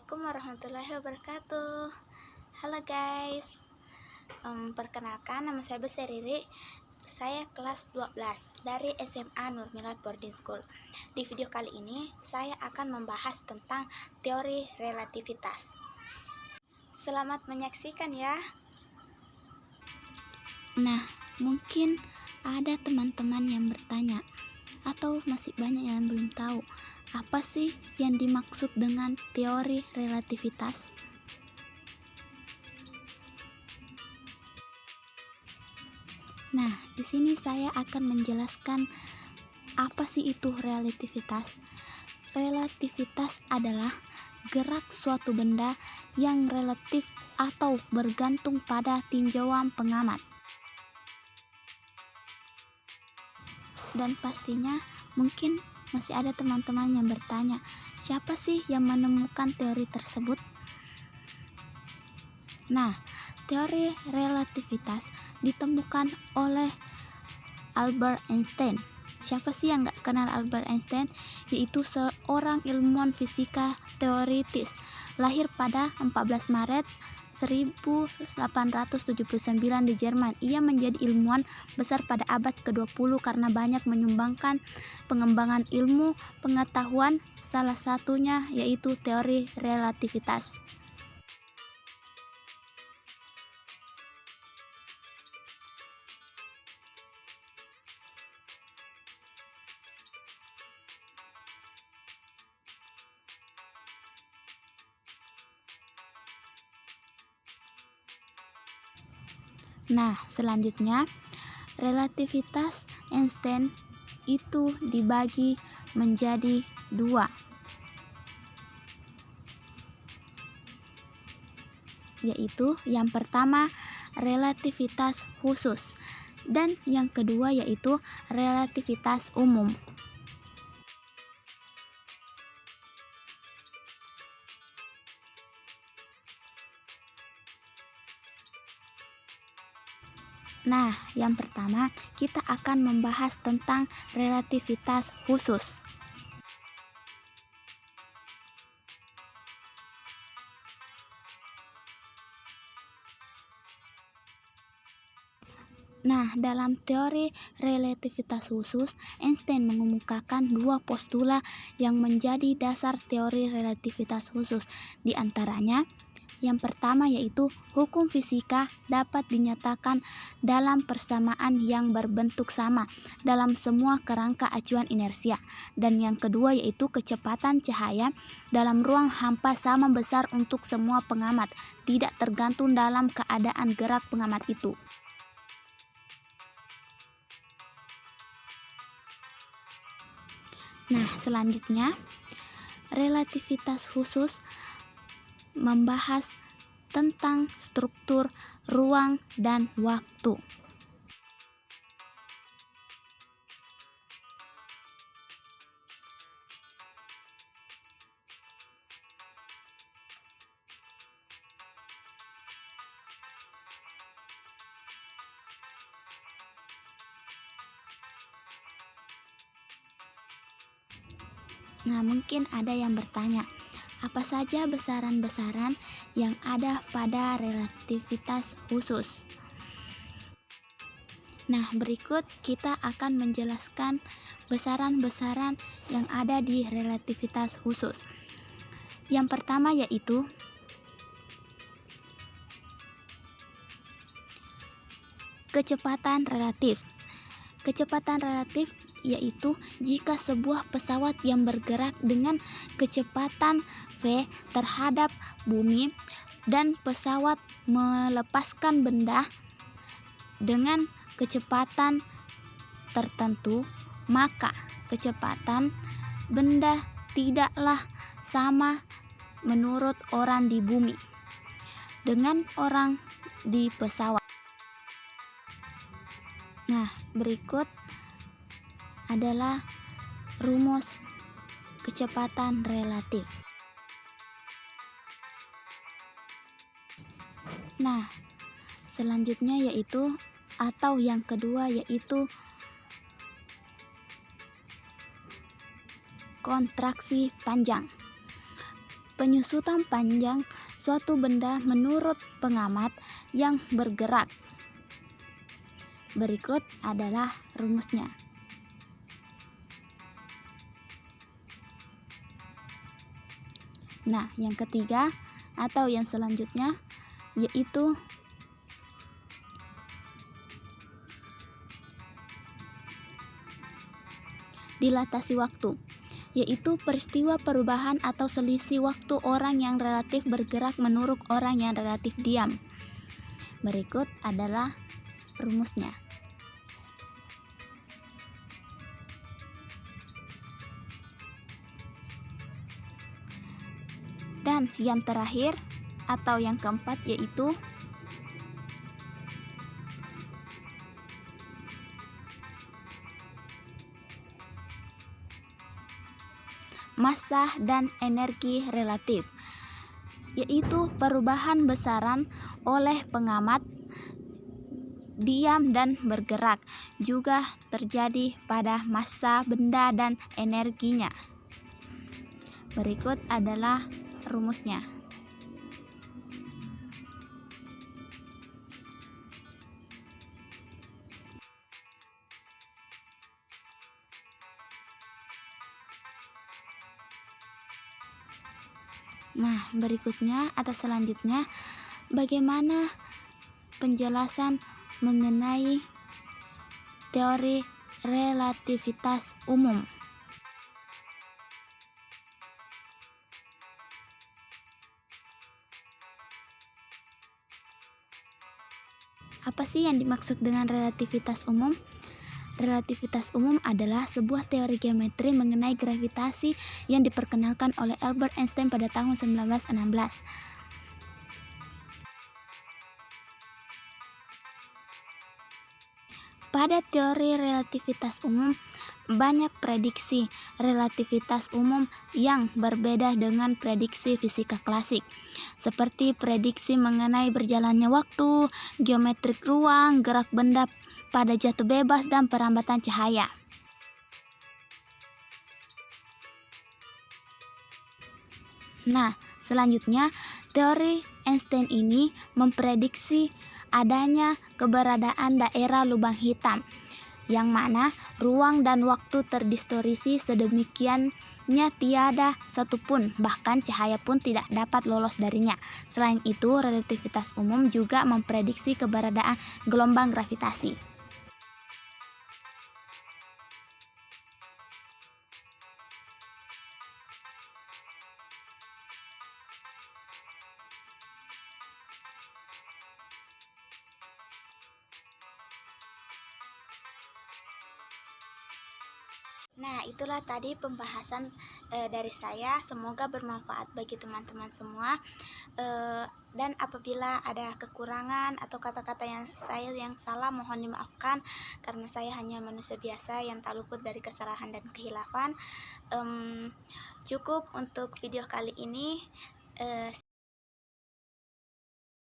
Assalamualaikum warahmatullahi wabarakatuh. Halo guys, perkenalkan nama saya Riri. Saya kelas 12 dari SMA Nur Milad Boarding School. Di video kali ini saya akan membahas tentang teori relativitas. Selamat menyaksikan ya. Nah, mungkin ada teman-teman yang bertanya atau masih banyak yang belum tahu apa sih yang dimaksud dengan teori relativitas. Nah, di sini saya akan menjelaskan apa sih itu relativitas. Relativitas adalah gerak suatu benda yang relatif atau bergantung pada tinjauan pengamat. Dan pastinya mungkin masih ada teman-teman yang bertanya, siapa sih yang menemukan teori tersebut? Nah, teori relativitas ditemukan oleh Albert Einstein. Siapa sih yang gak kenal Albert Einstein? Yaitu seorang ilmuwan fisika teoritis, lahir pada 14 Maret 1879 di Jerman. Ia menjadi ilmuwan besar pada abad ke-20 karena banyak menyumbangkan pengembangan ilmu pengetahuan, salah satunya yaitu teori relativitas. Nah, selanjutnya relativitas Einstein itu dibagi menjadi dua, yaitu yang pertama relativitas khusus dan yang kedua yaitu relativitas umum. Nah, yang pertama kita akan membahas tentang relativitas khusus. Nah, dalam teori relativitas khusus, Einstein mengemukakan dua postulat yang menjadi dasar teori relativitas khusus. Di antaranya, yang pertama yaitu hukum fisika dapat dinyatakan dalam persamaan yang berbentuk sama dalam semua kerangka acuan inersia. Dan yang kedua yaitu kecepatan cahaya dalam ruang hampa sama besar untuk semua pengamat, tidak tergantung dalam keadaan gerak pengamat itu. Nah, selanjutnya relativitas khusus membahas tentang struktur ruang dan waktu. Nah, mungkin ada yang bertanya, apa saja besaran-besaran yang ada pada relativitas khusus? Nah, berikut kita akan menjelaskan besaran-besaran yang ada di relativitas khusus. Yang pertama yaitu kecepatan relatif. Kecepatan relatif yaitu jika sebuah pesawat yang bergerak dengan kecepatan v terhadap bumi dan pesawat melepaskan benda dengan kecepatan tertentu, maka kecepatan benda tidaklah sama menurut orang di bumi dengan orang di pesawat. Nah, berikut adalah rumus kecepatan relatif. Nah, selanjutnya yaitu atau yang kedua yaitu kontraksi panjang. penyusutan panjang suatu benda menurut pengamat yang bergerak. Berikut adalah rumusnya. Nah, yang ketiga atau yang selanjutnya yaitu dilatasi waktu, yaitu peristiwa perubahan atau selisih waktu orang yang relatif bergerak menurut orang yang relatif diam. Berikut adalah rumusnya. Dan yang terakhir atau yang keempat yaitu massa dan energi relatif, yaitu perubahan besaran oleh pengamat diam dan bergerak juga terjadi pada massa benda dan energinya. Berikut adalah rumusnya. Nah, berikutnya atau selanjutnya, bagaimana penjelasan mengenai teori relativitas umum? Apa sih yang dimaksud dengan relativitas umum? Relativitas umum adalah sebuah teori geometri mengenai gravitasi yang diperkenalkan oleh Albert Einstein pada tahun 1916. Pada teori relativitas umum, banyak prediksi relativitas umum yang berbeda dengan prediksi fisika klasik, seperti prediksi mengenai berjalannya waktu, geometrik ruang, gerak benda pada jatuh bebas, dan perambatan cahaya. Nah, selanjutnya, teori Einstein ini memprediksi adanya keberadaan daerah lubang hitam, yang mana ruang dan waktu terdistorsi sedemikiannya tiada satupun, bahkan cahaya pun tidak dapat lolos darinya. Selain itu, relativitas umum juga memprediksi keberadaan gelombang gravitasi. Nah, itulah tadi pembahasan dari saya. Semoga bermanfaat bagi teman-teman semua. Dan apabila ada kekurangan atau kata-kata yang salah, mohon dimaafkan, karena saya hanya manusia biasa yang tak luput dari kesalahan dan khilafan. Cukup untuk video kali ini.